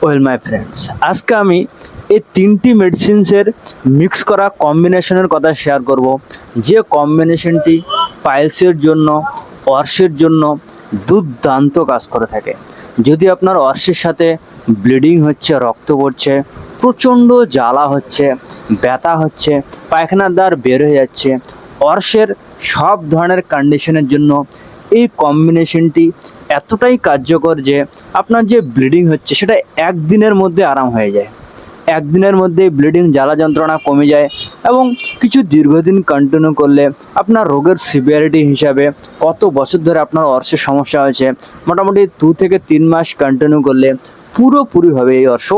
Well my friends, আজকে আমি এই তিনটি মেডিসিনসের মিক্স করা কম্বিনেশনের কথা শেয়ার করব, যে কম্বিনেশনটি পাইলসের জন্য, অর্শের জন্য দুর্দান্ত কাজ করে থাকে। যদি আপনার অর্শের সাথে ব্লিডিং হচ্ছে, রক্ত পড়ছে, প্রচণ্ড জ্বালা হচ্ছে, ব্যথা হচ্ছে, পায়খানার দ্বার বের হয়ে যাচ্ছে, অর্শের সব ধরনের কন্ডিশনের জন্য এই কম্বিনেশনটি এতটাই কার্যকর যে আপনার যে ব্লিডিং হচ্ছে সেটা একদিনের মধ্যে আরাম হয়ে যায়। একদিনের মধ্যেই ব্লিডিং জ্বালা যন্ত্রণা কমে যায় এবং কিছু দীর্ঘদিন কন্টিনিউ করলে আপনার রোগের সিভিয়ারিটি হিসাবে কত বছর ধরে আপনার অর্শের সমস্যা হয়েছে, মোটামুটি 2 থেকে 3 মাস কন্টিনিউ করলে পুরোপুরিভাবে এই অর্শ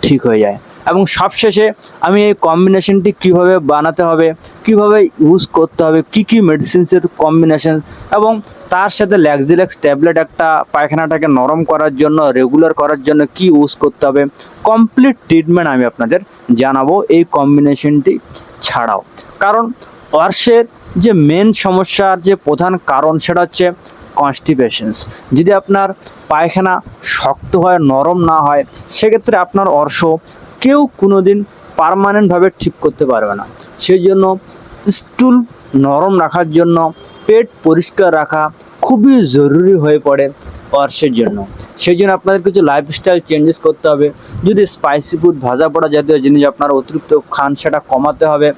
ঠিক হয়ে যায়। এবং সবশেষে আমি এই কম্বিনেশনটি কিভাবে বানাতে হবে, কিভাবে ইউজ করতে হবে, কি কি মেডিসিনসের কম্বিনেশন, এবং তার সাথে ল্যাক্সিলেক্স ট্যাবলেট একটা পায়খানাটাকে নরম করার জন্য, রেগুলার করার জন্য কি ইউজ করতে হবে, কমপ্লিট ট্রিটমেন্ট আমি আপনাদের জানাবো এই কম্বিনেশনটি ছাড়াও। কারণ অর্শের যে মেন সমস্যার যে প্রধান কারণ সেটা হচ্ছে কনস্টিপেশনস। যদি আপনার পায়খানা শক্ত হয়, নরম না হয়, সেক্ষেত্রে আপনার অর্শ কেউ কোনো দিন পার্মানেন্টভাবে ঠিক করতে পারবে না। সেই জন্য স্টুল নরম রাখার জন্য পেট পরিষ্কার রাখা খুবই জরুরি হয়ে পড়ে অর্শের জন্য। সেই জন্য আপনাদের কিছু লাইফস্টাইল চেঞ্জেস করতে হবে। যদি স্পাইসি ফুড, ভাজা পোড়া জাতীয় জিনিস আপনারা অতিরিক্ত খান, সেটা কমাতে হবে।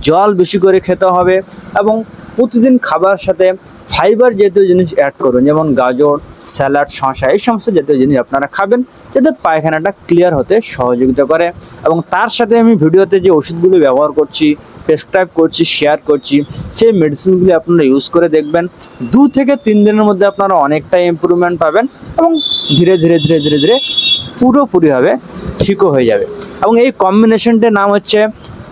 জল বেশি করে খেতে হবে এবং প্রতিদিন খাবার সাথে ফাইবার জাতীয় জিনিস অ্যাড করুন, যেমন গাজর, স্যালাড, শসা, এই সমস্ত জাতীয় জিনিস আপনারা খাবেন, যাতে পায়খানাটা ক্লিয়ার হতে সহযোগিতা করে। এবং তার সাথে আমি ভিডিওতে যে ওষুধগুলি ব্যবহার করছি, প্রেসক্রাইব করছি, শেয়ার করছি, সেই মেডিসিনগুলি আপনারা ইউজ করে দেখবেন। 2 থেকে 3 দিনের মধ্যে আপনারা অনেকটাই ইমপ্রুভমেন্ট পাবেন এবং ধীরে ধীরে ধীরে ধীরে ধীরে পুরোপুরিভাবে ঠিকও হয়ে যাবে। এবং এই কম্বিনেশনটার নাম হচ্ছে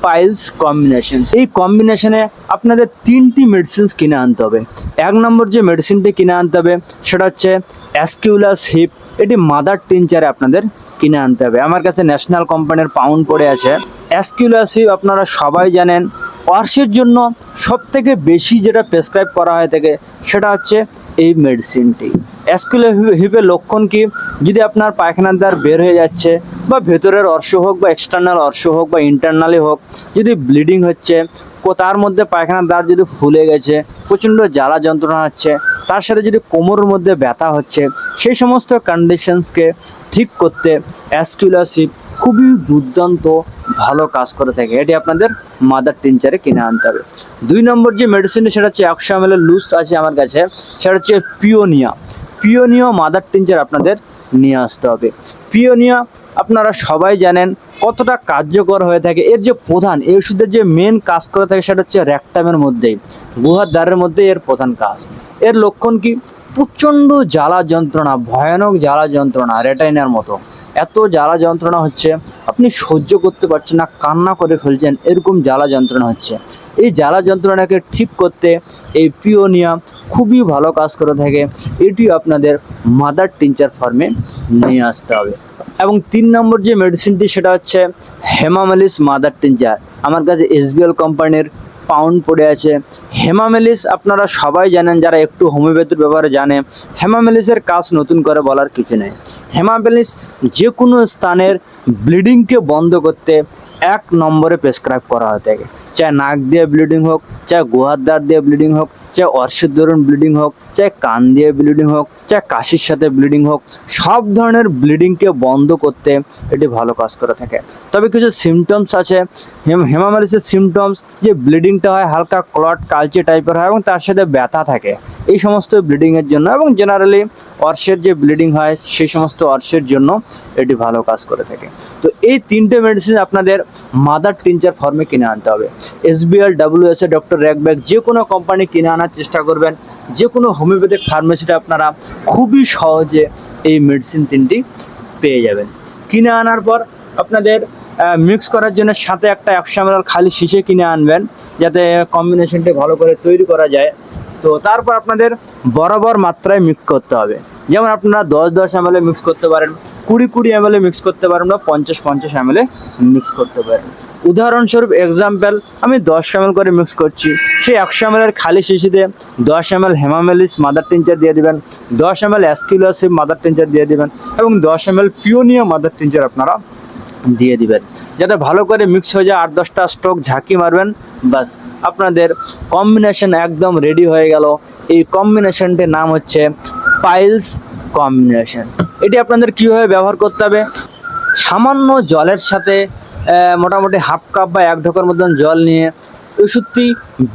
পাইলস কম্বিনেশন। এই কম্বিনেশনে আপনাদের 3টি মেডিসিনস কিনে আনতে হবে। 1 নম্বর যে মেডিসিনটি কিনে আনতে হবে সেটা হচ্ছে অ্যাসকিউলাস হিপ। এটি মাদার টিনচারে আপনাদের কিনে আনতে হবে। আমার কাছে ন্যাশনাল কোম্পানির পাউন্ড পড়ে আছে। অ্যাসকিউলাস হিপ আপনারা সবাই জানেন অর্শের জন্য সবথেকে বেশি যেটা প্রেসক্রাইব করা হয়ে থাকে সেটা হচ্ছে এই মেডিসিনটি। অ্যাসকিউলাস হিপের লক্ষণ কি? যদি আপনার পায়খানার দ্বার বের হয়ে যাচ্ছে, বা ভেতরের অর্শ হোক, বা এক্সটার্নাল অর্শ হোক, বা ইন্টারনালি হোক, যদি ব্লিডিং হচ্ছে, তার মধ্যে পায়খানার দ্বার যদি ফুলে গেছে, প্রচণ্ড জ্বালা যন্ত্রণা হচ্ছে, তার সাথে যদি কোমরের মধ্যে ব্যথা হচ্ছে, সেই সমস্ত কন্ডিশনসকে ঠিক করতে অ্যাসকিউলাস হিপ খুবই দুর্দান্ত ভালো কাজ করে থাকে। এটি আপনাদের মাদার টিনচারে কিনে আনতে হবে। 2 নম্বর যে মেডিসিনটি সেটা হচ্ছে 100 ml লুজ আছে আমার কাছে, সেটা হচ্ছে পিওনিয়া। পিওনিয়া মাদার টিনচার আপনাদের নিয়ে আসতে হবে। পিওনিয়া আপনারা সবাই জানেন কতটা কার্যকর হয়ে থাকে। এর যে প্রধান, এই ওষুধের যে মেন কাজ করে থাকে সেটা হচ্ছে র্যাকটামের মধ্যেই, গুহার দ্বারের মধ্যেই এর প্রধান কাজ। এর লক্ষণ কি? প্রচণ্ড জ্বালা যন্ত্রণা, ভয়ানক জ্বালা যন্ত্রণা, রেটাইনার মতো এত জ্বালা যন্ত্রণা হচ্ছে, আপনি সহ্য করতে পারছেন না, কান্না করে ফেলছেন, এরকম জ্বালা যন্ত্রণা হচ্ছে। এই জ্বালা যন্ত্রণাকে ঠিক করতে এই পিওনিয়া খুবই ভালো কাজ করে থাকে। এটি আপনাদের মাদার টিনচার ফর্মে নিয়ে আসতে হবে। এবং 3 নম্বর যে মেডিসিনটি সেটা হচ্ছে হেমামেলিস মাদার টিনচার। আমার কাছে এসবিএল কোম্পানির পাউন্ড পড়ে আছে। হেমামেলিস আপনারা সবাই জানেন, যারা একটু হোমিওপ্যাথির ব্যাপারে জানে, হেমামেলিসের কাজ নতুন করে বলার কিছু নেই। হেমামেলিস যে কোনো স্থানের ব্লিডিংকে বন্ধ করতে 1 নম্বরে প্রেসক্রাইব করা হয়ে থাকে। চাहे নাক দিয়ে ব্লিডিং হোক, চাहे গুহার দ্বার দিয়ে ব্লিডিং হোক, চাहे অর্শের দরুন ব্লিডিং হোক, চাहे কান দিয়ে ব্লিডিং হোক, চাहे কাশির সাথে ব্লিডিং হোক, সব ধরনের ব্লিডিংকে বন্ধ করতে এটি ভালো কাজ করে থাকে। তবে কিছু সিমটমস আছে হেমামেলিসের সিমটমস, যে ব্লিডিংটা হয় হালকা ক্লট কালচে টাইপের হয় এবং তার সাথে ব্যথা থাকে, এই সমস্ত ব্লিডিংয়ের জন্য। এবং জেনারেলি অর্শের যে ব্লিডিং হয় সেই সমস্ত অর্শের জন্য এটি ভালো কাজ করে থাকে। তো এই 3টে মেডিসিন আপনাদের মাদার টিনচার ফর্মে কিনে আনতে হবে। এসবিএল, ডব্লিউএসএ, ডক্টর র্যাকব্যাক, যে কোনো কোম্পানি কিনে আনার চেষ্টা করবেন। যে কোনো হোমিওপ্যাথিক ফার্মেসিতে আপনারা খুবই সহজে এই মেডিসিন 3টি পেয়ে যাবেন। কিনে আনার পর আপনাদের মিক্স করার জন্য সাথে একটা 100 ml খালি শিশে কিনে আনবেন, যাতে কম্বিনেশনটি ভালো করে তৈরি করা যায়। তো তারপর আপনাদের বরাবর মাত্রায় মিক্স করতে হবে। যেমন আপনারা 10-10 ml মিক্স করতে পারেন, 20-20 ml মিক্স করতে পারেন, বা 50-50 ml মিক্স করতে পারেন। উদাহরণস্বরূপ এক্সাম্পল, আমি 10 ml করে মিক্স করছি, সেই 100 ml এর খালি শিশিতে 10 ml হেমামেলিস মাদার টিনচার দিয়ে দিবেন, 10 ml অ্যাসকিলোসিভ মাদার টিনচার দিয়ে দিবেন এবং 10 ml পিওনিয়া মাদার টিনচার আপনারা দিয়ে দিবেন, যাতে ভালো করে মিক্স হয়ে যায়। 8-10টা স্ট্রোক ঝাঁকি মারবেন, বাস আপনাদের কম্বিনেশন একদম রেডি হয়ে গেল। এই কম্বিনেশনটির নাম হচ্ছে পাইলস কম্বিনেশন। এটি আপনাদের কীভাবে ব্যবহার করতে হবে, সামান্য জলের সাথে মোটামুটি হাফ কাপ বা 1 ঢোকার মতন জল নিয়ে ওষুধটি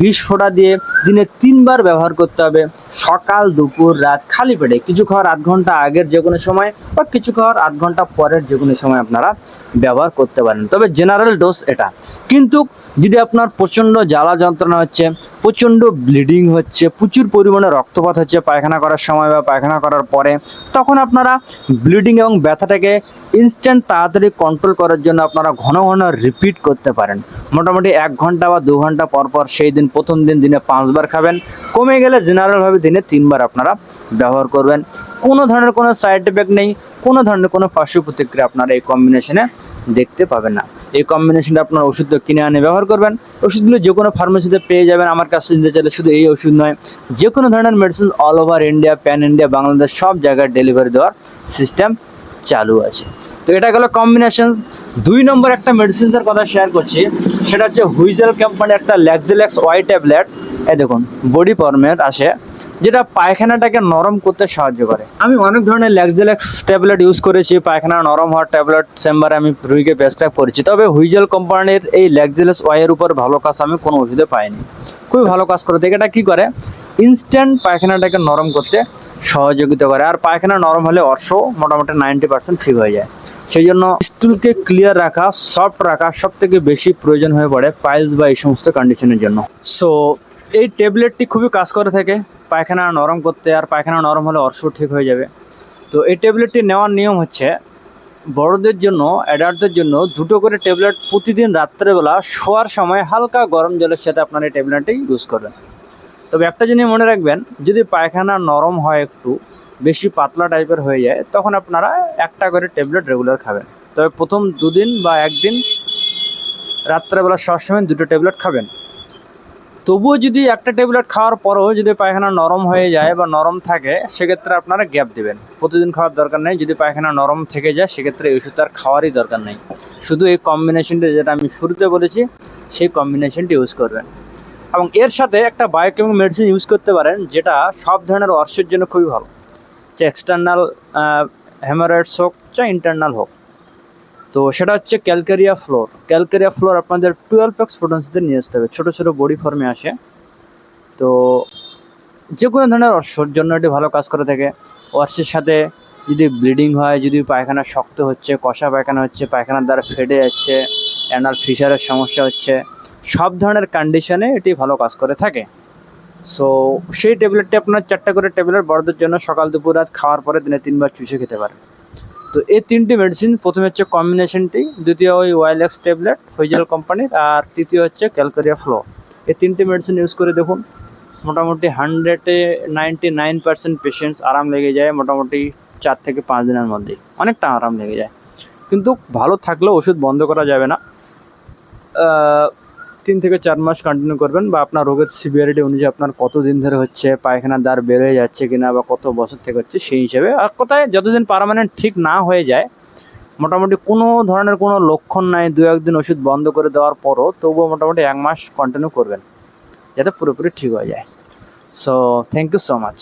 20 ফোঁটা দিয়ে দিনে 3 বার ব্যবহার করতে হবে, সকাল দুপুর রাত খালি পেটে। কিছু খাওয়ার 8 ঘন্টা আগের যে কোনো সময় বা কিছু খাওয়ার 8 ঘন্টা পরের যে কোনো সময় আপনারা ব্যবহার করতে পারেন, তবে জেনারেল ডোজ এটা। কিন্তু যদি আপনার প্রচণ্ড জ্বালা যন্ত্রণা হচ্ছে, প্রচণ্ড ব্লিডিং হচ্ছে, প্রচুর পরিমাণে রক্তপাত হচ্ছে পায়খানা করার সময় বা পায়খানা করার পরে, তখন আপনারা ব্লিডিং এবং ব্যথাটাকে ইনস্ট্যান্ট তাড়াতাড়ি কন্ট্রোল করার জন্য আপনারা ঘন ঘন রিপিট করতে পারেন। মোটামুটি 1 ঘন্টা বা 2 ঘন্টা পর পর সেই দিন প্রথম দিন দিনে 5 বার খাবেন, কমে গেলে জেনারেলভাবে দিনে 3 বার আপনারা ব্যবহার করবেন। কোনো ধরনের কোনো সাইড এফেক্ট নেই, কোনো ধরনের কোনো পার্শ্ব প্রতিক্রিয়া আপনারা এই কম্বিনেশনে দেখতে পাবেন না। এই কম্বিনেশনটা আপনার ওষুধ কিনে আনে ব্যবহার করবেন। ওষুধগুলো যে কোনো ফার্মেসিতে পেয়ে যাবেন, আমার কাছে নিতে চাইলে শুধু এই ওষুধ নয়, যে কোনো ধরনের medicine all over India, pan India, Bangladesh সব জায়গায় ডেলিভারি দেওয়ার সিস্টেম চালু আছে। তো এটা গেল কম্বিনেশন। 2 নম্বর একটা মেডিসিনের কথা শেয়ার করছি, সেটা হচ্ছে হুইজেল কোম্পানির একটা ল্যাক্সিলেক্স ওয়াই ট্যাবলেট। এই দেখুন বডি ফর্মের আসে, যেটা পায়খানাটাকে নরম করতে সাহায্য করে। আমি অনেক ধরনের ল্যাক্সিলেক্স ট্যাবলেট ইউজ করেছি, পায়খানা নরম হওয়ার ট্যাবলেট চেম্বারে আমি রুগীকে প্রেসক্রাইব করেছি, তবে হুইজেল কোম্পানির এই ল্যাক্সিলেক্স ওয়াইয়ের উপর ভালো কাজ আমি কোনো ওষুধে পাইনি। খুবই ভালো কাজ করে থাকে। এটা কী করে, ইনস্ট্যান্ট পায়খানাটাকে নরম করতে সহযোগিতা করে, আর পায়খানা নরম হলে অর্শ মোটামুটি 90% ঠিক হয়ে যায়। সেই জন্য স্টুলকে ক্লিয়ার রাখা, সফট রাখা সব থেকে বেশি প্রয়োজন হয়ে পড়ে পাইলস বা এই সমস্ত কন্ডিশনের জন্য। সো এই ট্যাবলেটটি খুবই কাজ করে থাকে পায়খানা নরম করতে, আর পায়খানা নরম হলে অর্শ ঠিক হয়ে যাবে। তো এই ট্যাবলেটটি নেওয়ার নিয়ম হচ্ছে, বড়দের জন্য, অ্যাডাল্টদের জন্য 2টো করে ট্যাবলেট প্রতিদিন রাত্রেবেলা শোয়ার সময় হালকা গরম জলের সাথে আপনার এই ট্যাবলেটটি ইউজ করবেন। তবে একটা জিনিস মনে রাখবেন, যদি পায়খানা নরম হয়, একটু বেশি পাতলা টাইপের হয়ে যায়, তখন আপনারা 1টা করে ট্যাবলেট রেগুলার খাবেন। তবে প্রথম 2 দিন বা 1 দিন রাত্রেবেলা শোয়ার সময় 2টো ট্যাবলেট খাবেন। তবুও যদি একটা ট্যাবলেট খাওয়ার পরেও যদি পায়খানা নরম হয়ে যায় বা নরম থাকে, সেক্ষেত্রে আপনারা গ্যাপ দেবেন। প্রতিদিন খাওয়ার দরকার নেই। যদি পায়খানা নরম থেকে যায়, সেক্ষেত্রে এই ওষুধ আর খাওয়ারই দরকার নেই। শুধু এই কম্বিনেশনটা যেটা আমি শুরুতে বলেছি, সেই কম্বিনেশনটি ইউজ করবেন। এবং এর সাথে একটা বায়োকেমিক মেডিসিন ইউজ করতে পারেন, যেটা সব ধরনের অর্শের জন্য খুবই ভালো, যে এক্সটার্নাল হেমারয়েডস হোক যা ইন্টারনাল হোক। তো সেটা হচ্ছে ক্যালকেরিয়া ফ্লোর। ক্যালকেরিয়া ফ্লোর আপনাদের 12x পোটেন্সিতে নিয়ে আসতে হবে, ছোটো ছোটো বডি ফর্মে আসে। তো যে কোনো ধরনের অর্শর জন্য এটি ভালো কাজ করে থাকে। অর্শের সাথে যদি ব্লিডিং হয়, যদি পায়খানা শক্ত হচ্ছে, কষা পায়খানা হচ্ছে, পায়খানার দ্বারা ফেটে যাচ্ছে, অ্যানাল ফিশারের সমস্যা হচ্ছে, সব ধরনের কন্ডিশনে এটি ভালো কাজ করে থাকে। সো সেই ট্যাবলেটটি আপনার 4টা করে ট্যাবলেট বড়দের জন্য সকাল দুপুর রাত খাওয়ার পরে দিনে 3 বার চুষে খেতে পারেন। তো এই 3টি মেডিসিন, প্রথমে হচ্ছে কম্বিনেশনটি, দ্বিতীয় ওই ওয়াইলেক্স ট্যাবলেট হুইজেল কোম্পানির, আর তৃতীয় হচ্ছে ক্যালকেরিয়া ফ্লো। এই 3টি মেডিসিন ইউজ করে দেখুন, মোটামুটি 199% পেশেন্টস আরাম লেগে যায় মোটামুটি 4 থেকে 5 দিনের মধ্যেই, অনেকটা আরাম লেগে যায়। কিন্তু ভালো থাকলেও ওষুধ বন্ধ করা যাবে না, 3 থেকে 4 মাস কন্টিনিউ করবেন, বা আপনার রোগের সিভিয়ারিটি অনুযায়ী আপনার কত দিন ধরে হচ্ছে, পায়খানার দ্বার বের হয়ে যাচ্ছে কিনা, বা কত বছর থেকে হচ্ছে, সেই হিসেবে। আর কোথায় যতদিন পার্মানেন্ট ঠিক না হয়ে যায়, মোটামুটি কোনো ধরনের কোনো লক্ষণ নাই, 2-1 দিন ওষুধ বন্ধ করে দেওয়ার পরও তবুও মোটামুটি 1 মাস কন্টিনিউ করবেন, যাতে পুরোপুরি ঠিক হয়ে যায়। So thank you so much.